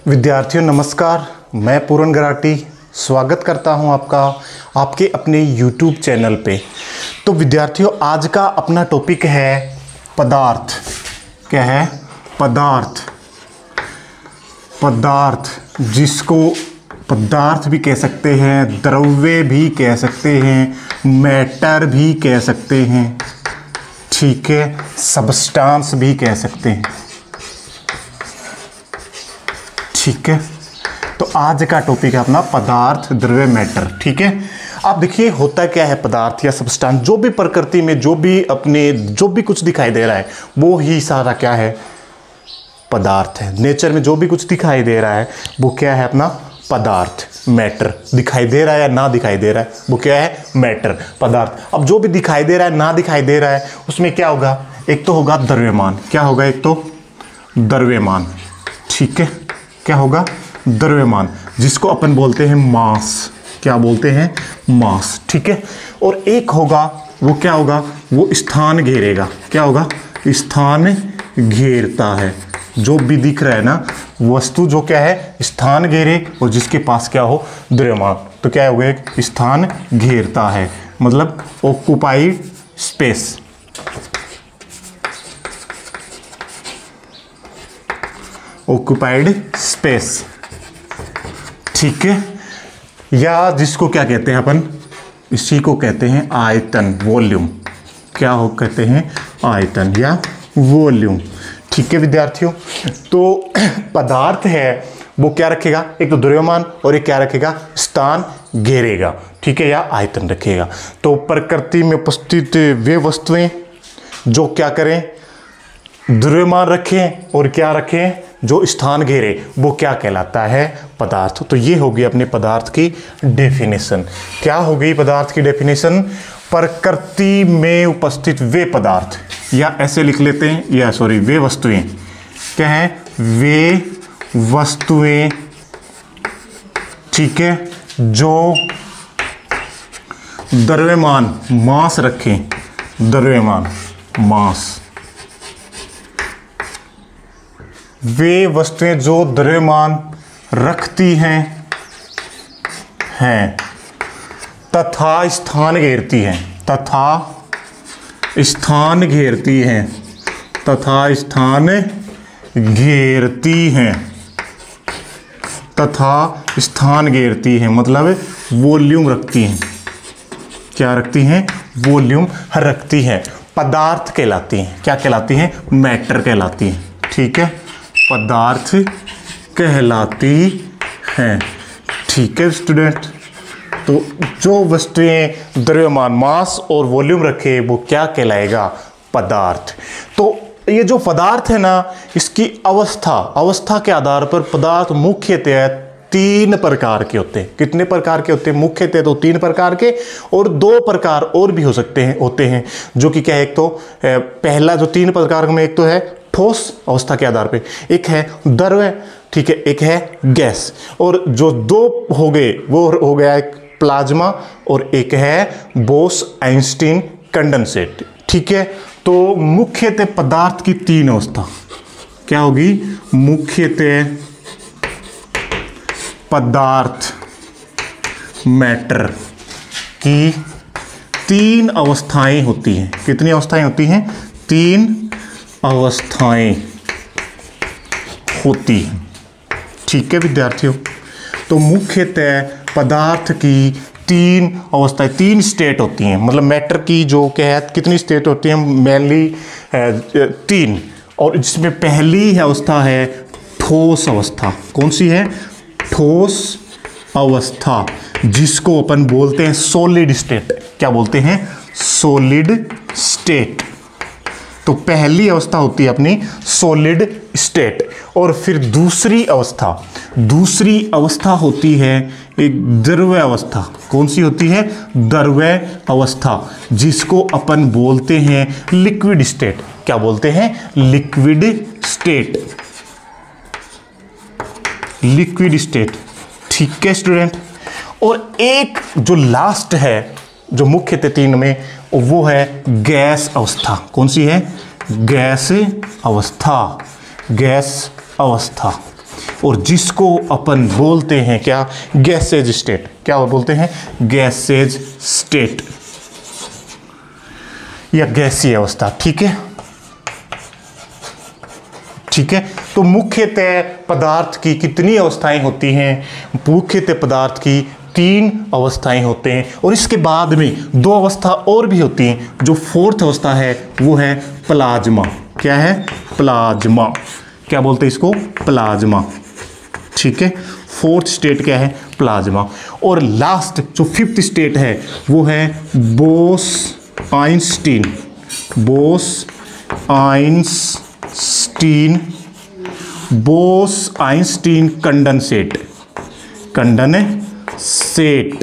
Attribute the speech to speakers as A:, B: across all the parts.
A: विद्यार्थियों नमस्कार, मैं पूरन गराटी स्वागत करता हूं आपका आपके अपने YouTube चैनल पे। तो विद्यार्थियों आज का अपना टॉपिक है पदार्थ। क्या है? पदार्थ। पदार्थ जिसको पदार्थ भी कह सकते हैं, द्रव्य भी कह सकते हैं, मैटर भी कह सकते हैं, ठीक है, सब्सटेंस भी कह सकते हैं, ठीक है। तो आज का टॉपिक है अपना पदार्थ, द्रव्य, मैटर, ठीक है। आप देखिए होता क्या है पदार्थ या सब्सटेंस, जो भी प्रकृति में जो भी कुछ दिखाई दे रहा है वो ही सारा क्या है? पदार्थ है। नेचर में जो भी कुछ दिखाई दे रहा है वो क्या है? अपना पदार्थ, मैटर। दिखाई दे रहा है या ना दिखाई दे रहा है वो क्या है? मैटर, पदार्थ। अब जो भी दिखाई दे रहा है ना दिखाई दे रहा है उसमें क्या होगा? एक तो होगा द्रव्यमान। क्या होगा? एक तो द्रव्यमान, ठीक है। क्या होगा? द्रव्यमान, जिसको अपन बोलते हैं मास। क्या बोलते हैं? मास, ठीक है। और एक होगा वो क्या होगा? वो स्थान घेरेगा। क्या होगा? स्थान घेरता है। जो भी दिख रहा है ना वस्तु, जो क्या है? स्थान घेरे और जिसके पास क्या हो? द्रव्यमान। तो क्या हो गया? एक स्थान घेरता है, मतलब ऑक्युपाइड स्पेस। ऑक्युपाइड स्पेस, ठीक है। या जिसको क्या कहते हैं अपन? इसी को कहते हैं आयतन, वॉल्यूम। क्या हो कहते हैं? आयतन या वॉल्यूम, ठीक है विद्यार्थियों। तो पदार्थ है वो क्या रखेगा? एक तो द्रव्यमान और एक क्या रखेगा? स्थान घेरेगा, ठीक है, या आयतन रखेगा। तो प्रकृति में उपस्थित वे वस्तुएं जो क्या करें? द्रव्यमान रखें और क्या रखें? जो स्थान घेरे, वो क्या कहलाता है? पदार्थ। तो ये होगी अपने पदार्थ की डेफिनेशन। क्या हो गई पदार्थ की डेफिनेशन? प्रकृति में उपस्थित वे पदार्थ, या ऐसे लिख लेते हैं, या सॉरी वे वस्तुएं। क्या है? वे वस्तुएं, ठीक है, जो द्रव्यमान, मास रखें, द्रव्यमान, मास। वे वस्तुएं जो द्रव्यमान रखती हैं तथा स्थान घेरती हैं, तथा स्थान घेरती हैं, तथा स्थान घेरती हैं, तथा स्थान घेरती हैं, मतलब वॉल्यूम रखती हैं। क्या रखती हैं? वॉल्यूम रखती हैं। पदार्थ कहलाती हैं। क्या कहलाती हैं? मैटर कहलाती हैं, ठीक है। पदार्थ कहलाती हैं, ठीक है स्टूडेंट। तो जो वस्तुएं द्रव्यमान, मास और वॉल्यूम रखे वो क्या कहलाएगा? पदार्थ। तो ये जो पदार्थ है ना, इसकी अवस्था के आधार पर पदार्थ मुख्यतः 3 प्रकार के होते हैं। कितने प्रकार के होते हैं? मुख्यतः तो 3 प्रकार के, और 2 प्रकार और भी होते हैं जो कि क्या है? एक तो पहला जो 3 प्रकार में, एक तो है ठोस अवस्था के आधार पे, एक है द्रव्य, ठीक है, एक है गैस, और जो 2 हो गए वो हो गया एक प्लाज्मा और एक है बोस-आइंस्टीन कंडेंसेट, ठीक है। तो मुख्यतः पदार्थ की 3 अवस्था क्या होगी? मुख्यतः पदार्थ, मैटर की 3 अवस्थाएं होती हैं। कितनी अवस्थाएं होती हैं? 3 अवस्थाएं होती हैं, ठीक है विद्यार्थियों। तो मुख्यतः पदार्थ की 3 अवस्थाएं, 3 स्टेट होती हैं। मतलब मैटर की जो क्या है, कितनी स्टेट होती हैं? मेनली 3। और जिसमें पहली अवस्था है ठोस अवस्था। कौन सी है? ठोस अवस्था, जिसको अपन बोलते हैं सॉलिड स्टेट। क्या बोलते हैं? Solid state. तो पहली अवस्था होती है अपनी सॉलिड स्टेट। और फिर दूसरी अवस्था होती है एक द्रव्य अवस्था। कौन सी होती है? द्रव्य अवस्था, जिसको अपन बोलते हैं लिक्विड स्टेट। क्या बोलते हैं? लिक्विड स्टेट, लिक्विड स्टेट, ठीक है स्टूडेंट। और एक जो लास्ट है, जो मुख्यतः 3 में, वो है गैस अवस्था। कौन सी है? गैस अवस्था, गैस अवस्था। और जिसको अपन बोलते हैं क्या, गैसेज स्टेट। क्या बोलते हैं, गैसेज स्टेट या गैसीय अवस्था। ठीक है, ठीक है। तो मुख्यतः पदार्थ की कितनी अवस्थाएं होती हैं, मुख्यतः पदार्थ की 3 अवस्थाएं होते हैं, और इसके बाद में 2 अवस्था और भी होती हैं। जो 4th अवस्था है वो है प्लाज्मा। क्या है, प्लाज्मा। क्या बोलते हैं इसको, प्लाज्मा। ठीक है, 4th स्टेट क्या है, प्लाज्मा। और लास्ट जो 5th स्टेट है वो है Bose-Einstein, Bose-Einstein, Bose-Einstein condensate, condensate,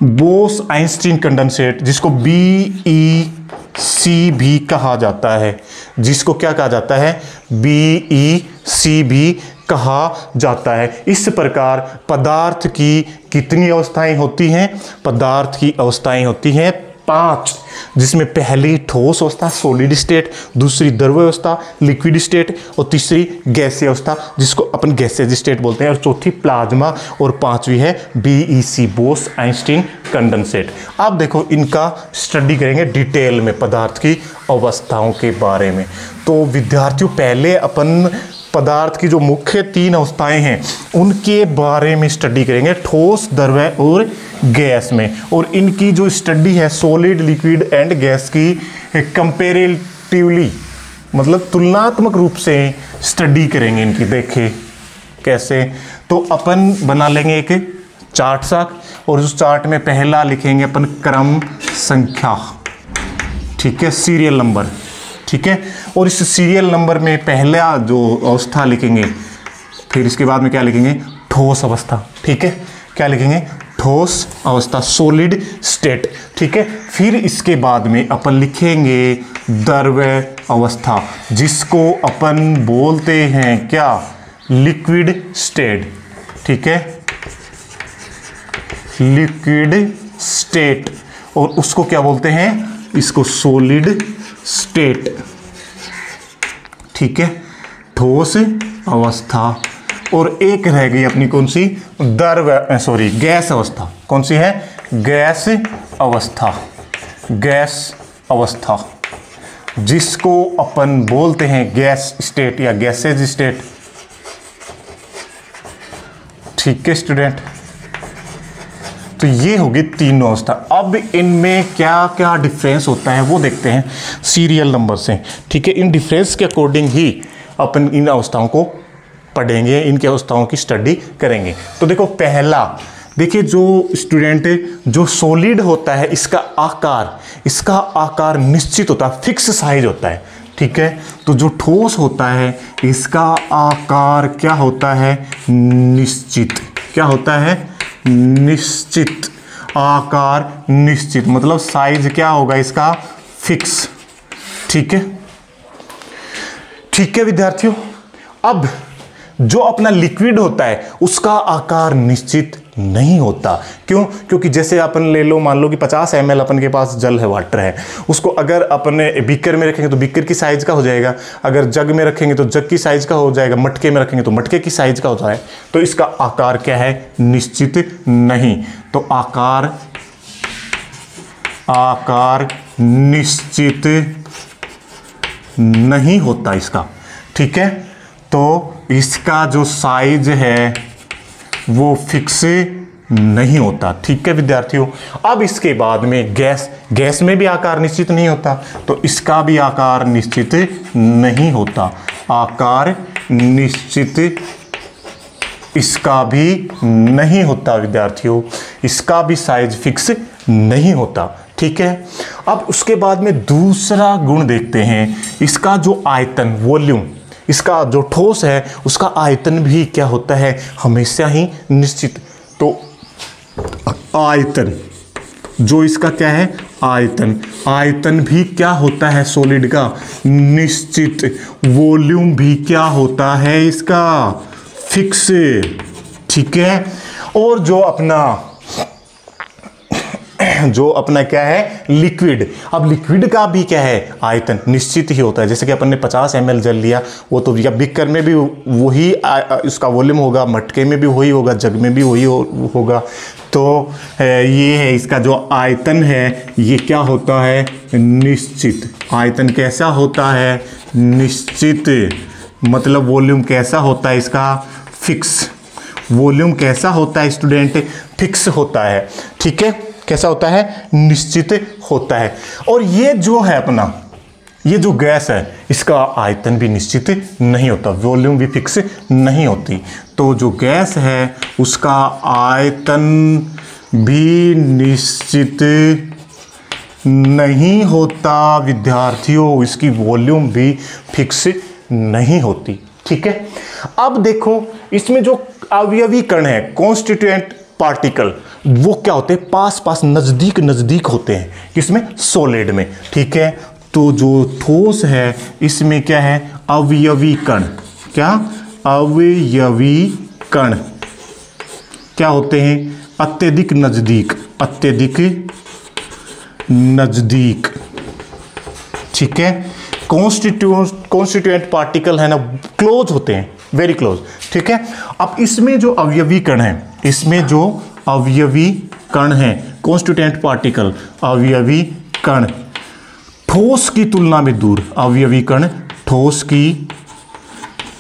A: Bose-Einstein condensate, जिसको BEC भी कहा जाता है, जिसको क्या कहा जाता है, BEC भी कहा जाता है। इस प्रकार पदार्थ की कितनी अवस्थाएं होती हैं, पदार्थ की अवस्थाएं होती हैं 5, जिसमें पहली ठोस अवस्था सॉलिड स्टेट, दूसरी द्रव्य अवस्था लिक्विड स्टेट, और तीसरी गैसीय अवस्था जिसको अपन गैसेज स्टेट बोलते हैं, और चौथी प्लाज्मा, और 5वीं है BEC, बोस आइंस्टीन कंडेंसेट। आप देखो इनका स्टडी करेंगे डिटेल में पदार्थ की अवस्थाओं के बारे में। तो विद्यार्थियों पहले अपन पदार्थ की जो मुख्य 3 अवस्थाएं हैं उनके बारे में स्टडी करेंगे, ठोस, द्रव्य और गैस में। और इनकी जो स्टडी है सॉलिड, लिक्विड एंड गैस की कंपेरेटिवली, मतलब तुलनात्मक रूप से स्टडी करेंगे इनकी। देखें कैसे, तो अपन बना लेंगे एक चार्ट सा, और उस चार्ट में पहला लिखेंगे अपन क्रम संख्या। ठीक है, सीरियल नंबर। ठीक है, और इस सीरियल नंबर में पहला जो अवस्था लिखेंगे, फिर इसके बाद में क्या लिखेंगे, ठोस अवस्था। ठीक है, क्या लिखेंगे, ठोस अवस्था, सॉलिड स्टेट। ठीक है, फिर इसके बाद में अपन लिखेंगे द्रव्य अवस्था, जिसको अपन बोलते हैं क्या, लिक्विड स्टेट। ठीक है, लिक्विड स्टेट, और उसको क्या बोलते हैं, इसको सॉलिड स्टेट। ठीक है, ठोस अवस्था। और एक रह गई अपनी कौन सी, गैस अवस्था। कौन सी है, गैस अवस्था, गैस अवस्था, जिसको अपन बोलते हैं गैस स्टेट या गैसेज स्टेट। ठीक है स्टूडेंट, तो ये होगी 3 अवस्था। अब इनमें क्या क्या डिफरेंस होता है वो देखते हैं सीरियल नंबर से। ठीक है, इन डिफरेंस के अकॉर्डिंग ही अपन इन अवस्थाओं को पढ़ेंगे, इनके अवस्थाओं की स्टडी करेंगे। तो देखो पहला, देखिए जो स्टूडेंट, जो सॉलिड होता है इसका आकार निश्चित होता है, फिक्स साइज होता है। ठीक है, तो जो ठोस होता है इसका आकार क्या होता है, निश्चित। क्या होता है, निश्चित, आकार निश्चित, मतलब साइज क्या होगा इसका, फिक्स। ठीक है, ठीक है विद्यार्थियों। अब जो अपना लिक्विड होता है उसका आकार निश्चित नहीं होता। क्यों, क्योंकि जैसे अपन ले लो, मान लो कि 50 ml अपन के पास जल है, वाटर है, उसको अगर अपने बीकर में रखेंगे तो बीकर की साइज का हो जाएगा, अगर जग में रखेंगे तो जग की साइज का हो जाएगा, मटके में रखेंगे तो मटके की साइज का हो जाए। तो इसका आकार क्या है, निश्चित नहीं। तो आकार निश्चित नहीं होता इसका। ठीक है, तो इसका जो साइज है वो फिक्स नहीं होता। ठीक है विद्यार्थियों। अब इसके बाद में गैस में भी आकार निश्चित नहीं होता, तो इसका भी आकार निश्चित नहीं होता। आकार निश्चित इसका भी नहीं होता विद्यार्थियों, इसका भी साइज फिक्स नहीं होता। ठीक है, अब उसके बाद में दूसरा गुण देखते हैं, इसका जो आयतन, वॉल्यूम, इसका जो ठोस है उसका आयतन भी क्या होता है, हमेशा ही निश्चित। तो आयतन, जो इसका क्या है, आयतन भी क्या होता है सॉलिड का, निश्चित। वॉल्यूम भी क्या होता है इसका, फिक्स। ठीक है, और जो अपना जो अपना क्या है लिक्विड। अब लिक्विड का भी क्या है आयतन निश्चित ही होता है। जैसे कि अपन ने 50 ml जल लिया, वो तो या बीकर में भी वही उसका वॉल्यूम होगा, मटके में भी वही होगा, जग में भी वही होगा। तो ये है इसका जो आयतन है, ये क्या होता है निश्चित। आयतन कैसा होता है निश्चित, मतलब वॉल्यूम कैसा होता है इसका फिक्स। वॉल्यूम कैसा होता है स्टूडेंट फिक्स होता है, ठीक है, कैसा होता है निश्चित होता है। और ये जो है अपना ये जो गैस है इसका आयतन भी निश्चित नहीं होता, वॉल्यूम भी फिक्स नहीं होती। तो जो गैस है उसका आयतन भी निश्चित नहीं होता विद्यार्थियों, इसकी वॉल्यूम भी फिक्स नहीं होती, ठीक है। अब देखो इसमें जो अवयवी कण है कॉन्स्टिट्यूएंट पार्टिकल, वो क्या होते हैं पास पास नजदीक नजदीक होते हैं, किसमें सॉलिड में, ठीक है। तो जो ठोस है इसमें क्या है अवयवी कण, क्या अवयवी कण क्या होते हैं अत्यधिक नजदीक, अत्यधिक नजदीक, ठीक है। कॉन्स्टिट्यूएंट पार्टिकल है ना क्लोज होते हैं, वेरी क्लोज, ठीक है। अब इसमें जो अवयवी कण है, इसमें जो अवयवी कण है कॉन्स्टिट्यूएंट पार्टिकल अवयवी कण ठोस की तुलना में दूर, अवयवी कण ठोस की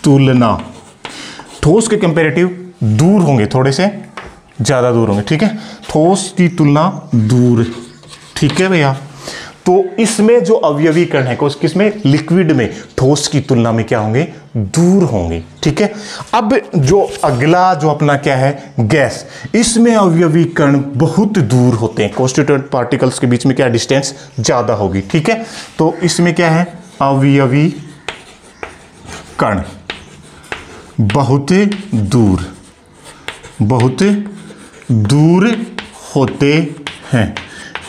A: तुलना, ठोस के कंपैरेटिव दूर होंगे, थोड़े से ज्यादा दूर होंगे, ठीक है, ठोस की तुलना दूर, ठीक है भैया। तो इसमें जो अवयवी कण है किसमें लिक्विड में ठोस की तुलना में क्या होंगे दूर होंगे, ठीक है। अब जो अगला जो अपना क्या है गैस, इसमें अवयवी कण बहुत दूर होते हैं, कॉन्स्टिट्यूएंट पार्टिकल्स के बीच में क्या डिस्टेंस ज्यादा होगी, ठीक है। तो इसमें क्या है अवयवी कण बहुत दूर, बहुत दूर होते हैं,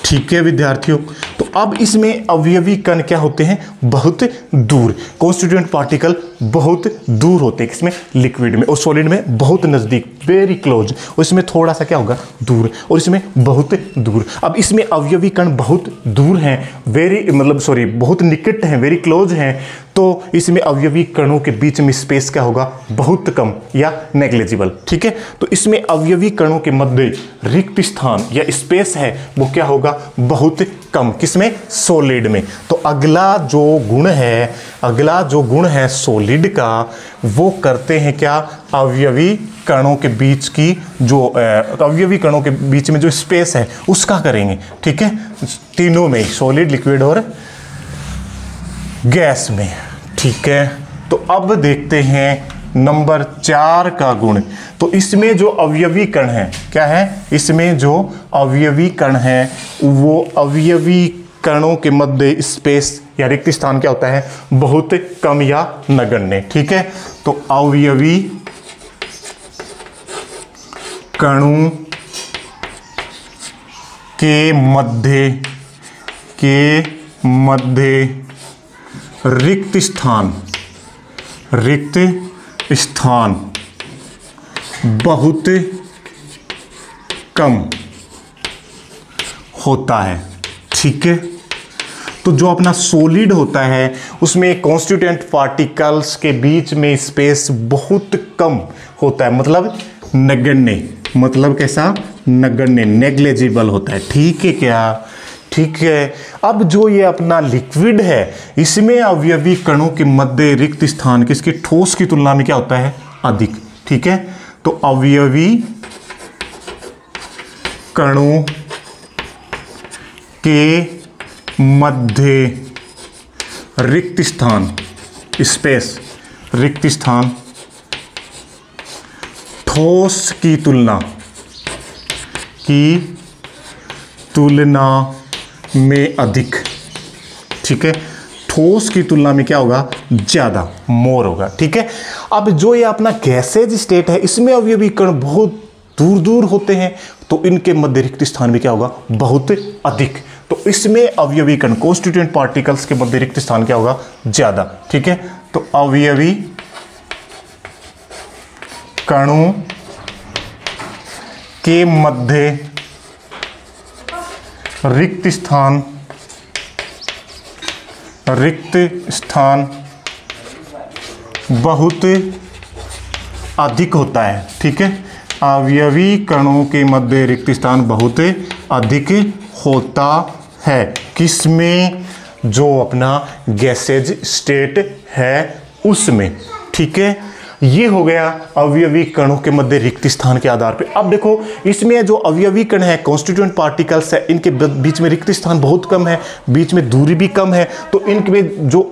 A: ठीक है विद्यार्थियों। तो अब इसमें अवयवी कण क्या होते हैं बहुत दूर, कॉन्स्टिट्यूएंट पार्टिकल बहुत दूर होते हैं, किसमें लिक्विड में, और सॉलिड में बहुत नजदीक वेरी क्लोज, और इसमें थोड़ा सा क्या होगा दूर, और इसमें बहुत दूर। अब इसमें अवयवी कण बहुत दूर हैं, वेरी मतलब सॉरी बहुत निकट हैं, वेरी क्लोज हैं, तो इसमें अवयवी कणों के बीच में स्पेस क्या होगा बहुत कम या नेग्लिजिबल, ठीक है। तो इसमें अवयवी कणों के मध्य रिक्त स्थान या स्पेस है वो क्या होगा बहुत कम, किसमें सॉलिड में। तो अगला जो गुण है, अगला जो गुण है सॉलिड का, वो करते हैं क्या अवयवी कणों के बीच की जो अवयवी कणों के बीच में जो स्पेस है उसका करेंगे, ठीक है, तीनों में सॉलिड लिक्विड और गैस में, ठीक है। तो अब देखते हैं नंबर 4 का गुण। तो इसमें जो अवयवी कण है क्या है, इसमें जो अवयवी कण है वो अवयवी कणों के मध्य स्पेस या रिक्त स्थान क्या होता है बहुत कम या नगण्य, ठीक है। तो अवयवी कणों के मध्य रिक्त स्थान बहुत कम होता है, ठीक है। तो जो अपना सॉलिड होता है उसमें कॉन्स्टिट्यूएंट पार्टिकल्स के बीच में स्पेस बहुत कम होता है, मतलब नगण्य, मतलब कैसा नगण्य नेग्लिजिबल होता है, ठीक है क्या, ठीक है। अब जो ये अपना लिक्विड है इसमें अवयवी कणों के मध्य रिक्त स्थान किसके ठोस की तुलना में क्या होता है अधिक, ठीक है। तो अवयवी कणों के मध्य रिक्त स्थान स्पेस, रिक्त स्थान ठोस की तुलना में अधिक, ठीक है, ठोस की तुलना में क्या होगा ज्यादा, मोर होगा, ठीक है। अब जो ये अपना गैसेज स्टेट है इसमें अवयवी कण बहुत दूर दूर होते हैं, तो इनके मध्य रिक्त स्थान में क्या होगा बहुत अधिक, तो इसमें अवयवी कण कॉन्स्टिट्यूएंट पार्टिकल्स के मध्य रिक्त स्थान क्या होगा ज्यादा, ठीक है। तो अवयवी कणों के मध्य रिक्त स्थान बहुत अधिक होता है। ठीक है, अवयवी कणों के मध्य रिक्त स्थान बहुत अधिक होता है। किसमें? जो अपना गैसेज स्टेट है उसमें। ठीक है, ये हो गया अवयवी कणों के मध्य रिक्त स्थान के आधार पे। अब देखो इसमें जो अवयवी कण है, कॉन्स्टिट्यूएंट पार्टिकल्स है, इनके बीच में रिक्त स्थान बहुत कम है, बीच में दूरी भी कम है, तो इनके जो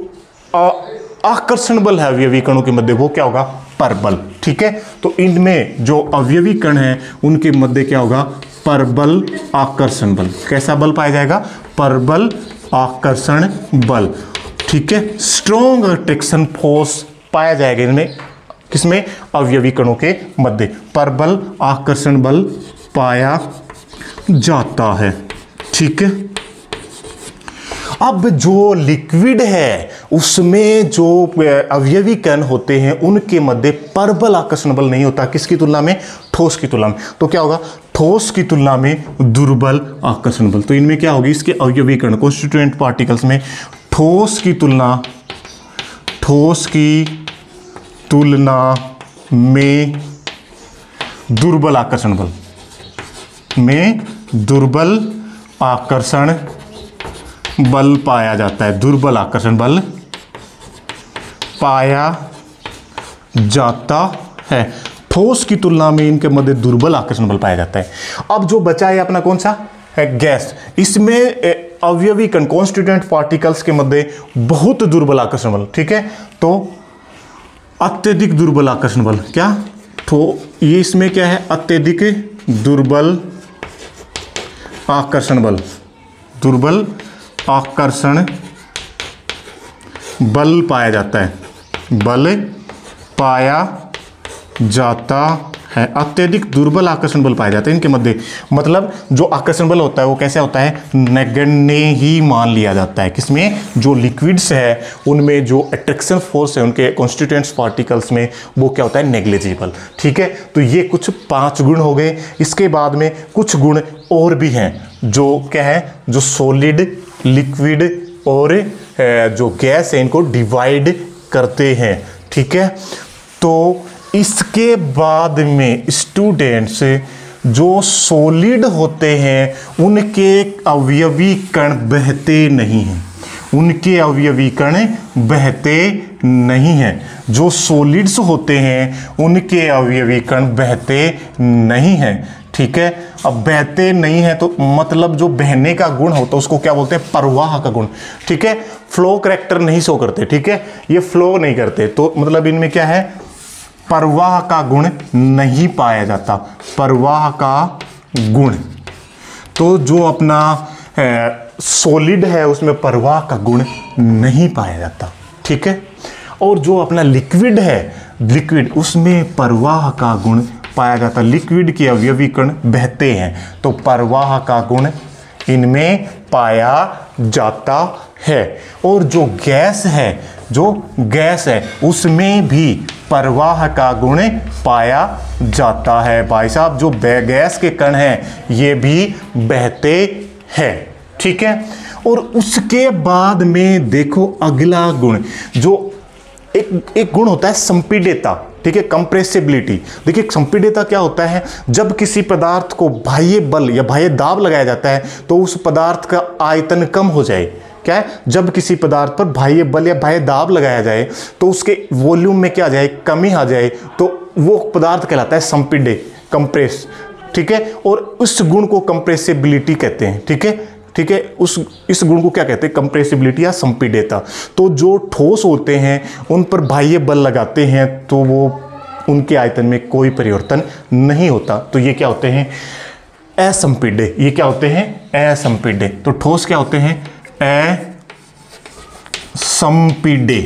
A: आकर्षण बल है अवयवी कणों के मध्य वो क्या होगा? परबल। ठीक है, तो इनमें जो अवयवी कण है उनके मध्य क्या होगा? परबल आकर्षण बल। कैसा बल पाया जाएगा? परबल आकर्षण बल। ठीक है, स्ट्रॉन्ग अट्रैक्शन फोर्स पाया जाएगा इनमें। किसमें? अवयवी कणों के मध्य परबल आकर्षण बल पाया जाता है। ठीक है, अब जो लिक्विड है उसमें जो अवयवी कण होते हैं उनके मध्य परबल आकर्षण बल नहीं होता। किसकी तुलना में? ठोस की तुलना में। तो क्या होगा? ठोस की तुलना में दुर्बल आकर्षण बल। तो इनमें क्या होगी? इसके अवयवी कण कॉन्स्टिट्यूएंट पार्टिकल्स में ठोस की तुलना में दुर्बल आकर्षण बल पाया जाता है। दुर्बल आकर्षण बल पाया जाता है। ठोस की तुलना में इनके मध्य दुर्बल आकर्षण बल पाया जाता है। अब जो बचा है अपना कौन सा है? गैस। इसमें अवयवी कण कॉन्स्टिट्यूएंट पार्टिकल्स के मध्य बहुत दुर्बल आकर्षण बल। ठीक है, तो अत्यधिक दुर्बल आकर्षण बल। क्या? तो ये इसमें क्या है? अत्यधिक दुर्बल आकर्षण बल। दुर्बल आकर्षण बल पाया जाता है। बल पाया जाता है। अत्यधिक दुर्बल आकर्षण बल पाया जाता है इनके मध्य। मतलब जो आकर्षण बल होता है वो कैसे होता है? नगण्य ही मान लिया जाता है। किसमें? जो लिक्विड्स है उनमें जो अट्रैक्शन फोर्स है उनके कॉन्स्टिट्यूएंट्स पार्टिकल्स में वो क्या होता है? नेग्लिजिबल। ठीक है, तो ये कुछ 5 गुण हो गए। इसके बाद में कुछ गुण और भी हैं जो क्या है? जो सॉलिड, लिक्विड और जो गैस है इनको डिवाइड करते हैं। ठीक है, तो इसके बाद में स्टूडेंट्स जो सॉलिड होते हैं उनके अवयवी कण बहते नहीं हैं। उनके अवयवी कण बहते नहीं हैं। जो सॉलिड्स होते हैं उनके अवयवी कण बहते नहीं हैं। ठीक है, अब बहते नहीं है तो मतलब जो बहने का गुण होता है उसको क्या बोलते हैं? प्रवाह का गुण। ठीक है, फ्लो करैक्टर नहीं शो करते। ठीक है, ये फ्लो नहीं करते तो मतलब इनमें क्या है? प्रवाह का गुण नहीं पाया जाता। प्रवाह का गुण। तो जो अपना सॉलिड है उसमें प्रवाह का गुण नहीं पाया जाता। ठीक है, और जो अपना लिक्विड है, लिक्विड उसमें प्रवाह का गुण पाया जाता। लिक्विड के अवयवी कण बहते हैं तो प्रवाह का गुण इनमें पाया जाता है। और जो गैस है उसमें भी प्रवाह का गुण पाया जाता है। भाई साहब, जो गैस के कण हैं ये भी बहते हैं। ठीक है, और उसके बाद में देखो अगला गुण, जो एक गुण होता है संपीड्यता। ठीक है, कंप्रेसिबिलिटी। देखिए संपीड्यता क्या होता है? जब किसी पदार्थ को बाह्य बल या बाह्य दाब लगाया जाता है तो उस पदार्थ का आयतन कम हो जाए। क्या है? जब किसी पदार्थ पर बाह्य बल या बाह्य दाब लगाया जाए तो उसके वॉल्यूम में क्या आ जाए? कमी आ जाए, तो वो पदार्थ कहलाता है संपीड्य, कंप्रेस। ठीक है, और उस गुण को कंप्रेसिबिलिटी कहते हैं। ठीक है, ठीक है, इस गुण को क्या कहते हैं? कंप्रेसिबिलिटी या संपीड्यता। तो जो ठोस होते हैं उन पर बाह्य बल लगाते हैं तो वो उनके आयतन में कोई परिवर्तन नहीं होता, तो ये क्या होते हैं? असंपीड्य। ये क्या होते हैं? असंपीड्य। तो ठोस क्या होते हैं? असंपीड्य।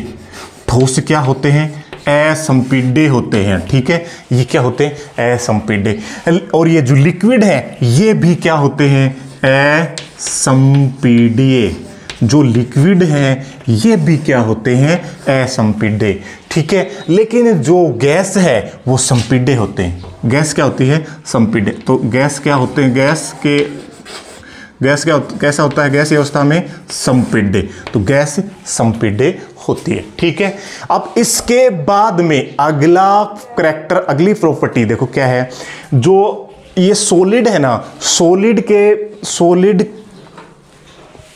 A: ठोस क्या होते हैं? असंपीड्य होते हैं। ठीक है, ये क्या होते हैं? असंपीड्य। और ये जो लिक्विड है ये भी क्या होते हैं? असंपीड्य। जो लिक्विड है ये भी क्या होते हैं? असंपीड्य। ठीक है, लेकिन जो गैस है वो संपीड्य होते हैं। गैस क्या होती है? संपीड्य। तो गैस क्या होते हैं? गैस के गैस कैसा होता है? गैस अवस्था में संपीड्य, तो गैस संपीड्य होती है। ठीक है, अब इसके बाद में अगला करैक्टर, अगली प्रॉपर्टी देखो क्या है। जो ये सॉलिड है ना,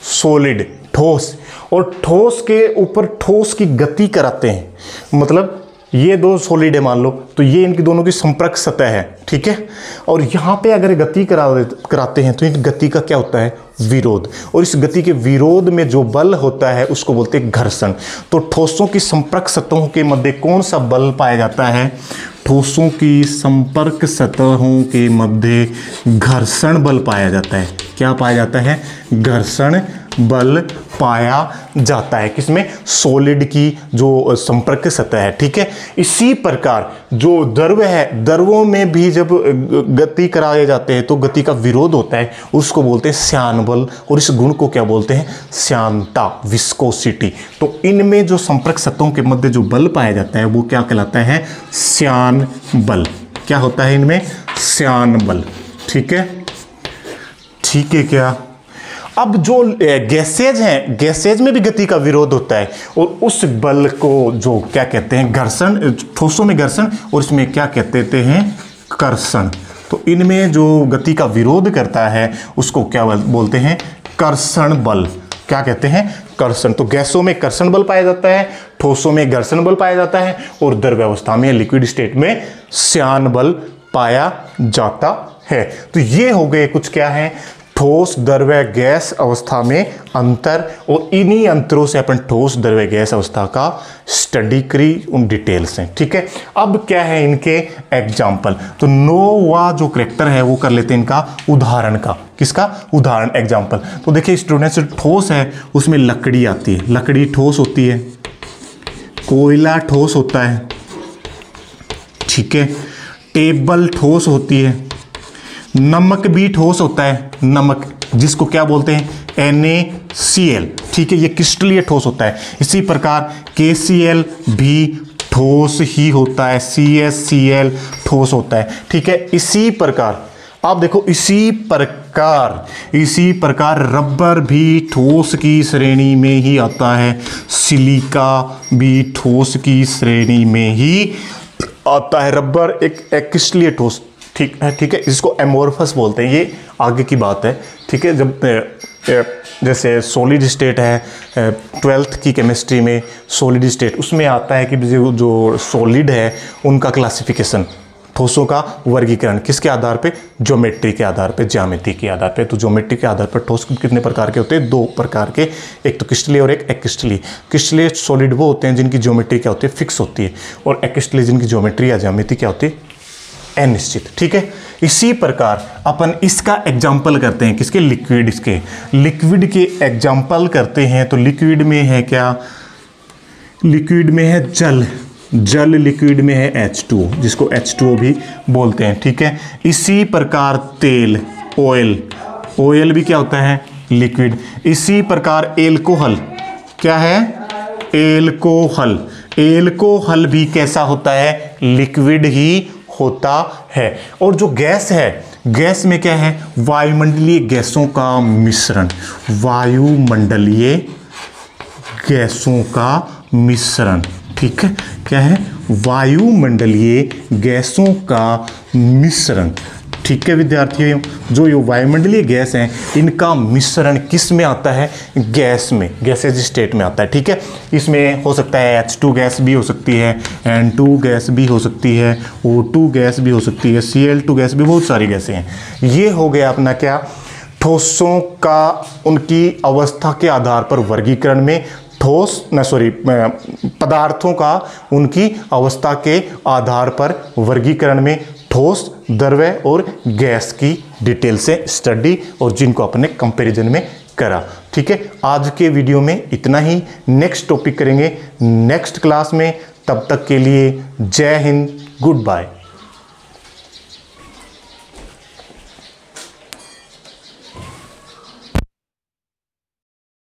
A: सॉलिड ठोस, और ठोस के ऊपर ठोस की गति कराते हैं। मतलब ये दो सॉलिड है मान लो, तो ये इनकी दोनों की संपर्क सतह है। ठीक है, और यहाँ पे अगर गति कराते हैं तो इन गति का क्या होता है? विरोध। और इस गति के विरोध में जो बल होता है उसको बोलते हैं घर्षण। तो ठोसों की संपर्क सतहों के मध्य कौन सा बल पाया जाता है? ठोसों की संपर्क सतहों के मध्य घर्षण बल पाया जाता है। क्या पाया जाता है? घर्षण बल पाया जाता है। किसमें? सॉलिड की जो संपर्क सतह है। ठीक है, इसी प्रकार जो द्रव है, द्रवों में भी जब गति कराए जाते हैं तो गति का विरोध होता है, उसको बोलते हैं श्यान बल। और इस गुण को क्या बोलते हैं? श्यानता, विस्कोसिटी। तो इनमें जो संपर्क सतहों के मध्य जो बल पाया जाता है वो क्या कहलाता है? श्यान बल। क्या होता है इनमें? श्यान बल। ठीक है, ठीक है क्या? अब जो गैसेज हैं, गैसेज में भी गति का विरोध होता है, और उस बल को जो क्या कहते हैं? घर्षण। ठोसों में घर्षण और इसमें क्या कहते हैं? कर्षण। तो इनमें जो गति का विरोध करता है उसको क्या बोलते हैं? कर्षण बल। क्या कहते हैं? कर्षण। तो गैसों में कर्षण बल पाया जाता है, ठोसों में घर्षण बल पाया जाता है, और द्रव अवस्था में, लिक्विड स्टेट में श्यान बल पाया जाता है। तो ये हो गए कुछ क्या है? ठोस, द्रव, गैस अवस्था में अंतर, और इन्हीं अंतरों से अपन ठोस, द्रव, गैस अवस्था का स्टडी करी, उन डिटेल्स हैं। ठीक है, अब क्या है इनके एग्जाम्पल। तो 9वां जो करैक्टर है वो कर लेते हैं इनका उदाहरण का। किसका? उदाहरण, एग्जाम्पल। तो देखिए स्टूडेंट्स, ठोस है उसमें लकड़ी आती है, लकड़ी ठोस होती है, कोयला ठोस होता है। ठीक है, टेबल ठोस होती है, नमक भी ठोस होता है, नमक जिसको क्या बोलते हैं? NaCl। ठीक है, ये क्रिस्टलीय ठोस होता है। इसी प्रकार KCl भी ठोस ही होता है, CaCl ठोस होता है। ठीक है, इसी प्रकार आप देखो, इसी प्रकार रबर भी ठोस की श्रेणी में ही आता है, सिलिका भी ठोस की श्रेणी में ही आता है। रबर एक क्रिस्टलीय ठोस, ठीक है, इसको एमोर्फस बोलते हैं। ये आगे की बात है। ठीक है, जब जैसे सॉलिड स्टेट है, 12th की केमिस्ट्री में सॉलिड स्टेट, उसमें आता है कि जो सॉलिड है उनका क्लासिफिकेशन, ठोसों का वर्गीकरण किसके आधार पे? ज्योमेट्री के आधार पे, ज्यामिति के आधार पे। तो ज्योमेट्री के आधार पर ठोस कितने प्रकार के होते हैं? 2 प्रकार के, एक तो क्रिस्टलीय और एक एक्रिस्टलीय। क्रिस्टलीय सॉलिड वो होते हैं जिनकी ज्योमेट्री क्या होती है? फिक्स होती है, और एक्रिस्टलीय जिनकी ज्योमेट्री या ज्यामिति क्या होती है? अनिश्चित। ठीक है, इसी प्रकार अपन इसका एग्जाम्पल करते हैं। किसके? लिक्विड के। लिक्विड के एग्जाम्पल करते हैं। तो लिक्विड में है क्या? लिक्विड में है जल। जल लिक्विड में है H2O, जिसको H2O भी बोलते हैं। ठीक है, इसी प्रकार तेल, ऑयल, ऑयल भी क्या होता है? लिक्विड। इसी प्रकार एल्कोहल, क्या है? एल्कोहल। एल्कोहल भी कैसा होता है? लिक्विड ही होता है। और जो गैस है, गैस में क्या है? वायुमंडलीय गैसों का मिश्रण, वायुमंडलीय गैसों का मिश्रण। ठीक है, क्या है? वायुमंडलीय गैसों का मिश्रण। ठीक है विद्यार्थियों, जो ये वायुमंडलीय गैस हैं इनका मिश्रण किस में आता है? गैस में, गैसेज स्टेट में आता है। ठीक है, इसमें हो सकता है H2 गैस भी हो सकती है, N2 गैस भी हो सकती है, O2 गैस भी हो सकती है, Cl2 गैस भी, बहुत सारी गैसें हैं। ये हो गया अपना क्या? ठोसों का उनकी अवस्था के आधार पर वर्गीकरण में, पदार्थों का उनकी अवस्था के आधार पर वर्गीकरण में ठोस, द्रव और गैस की डिटेल से स्टडी, और जिनको अपने कंपैरिजन में करा। ठीक है, आज के वीडियो में इतना ही। नेक्स्ट टॉपिक करेंगे नेक्स्ट क्लास में। तब तक के लिए जय हिंद, गुड बाय।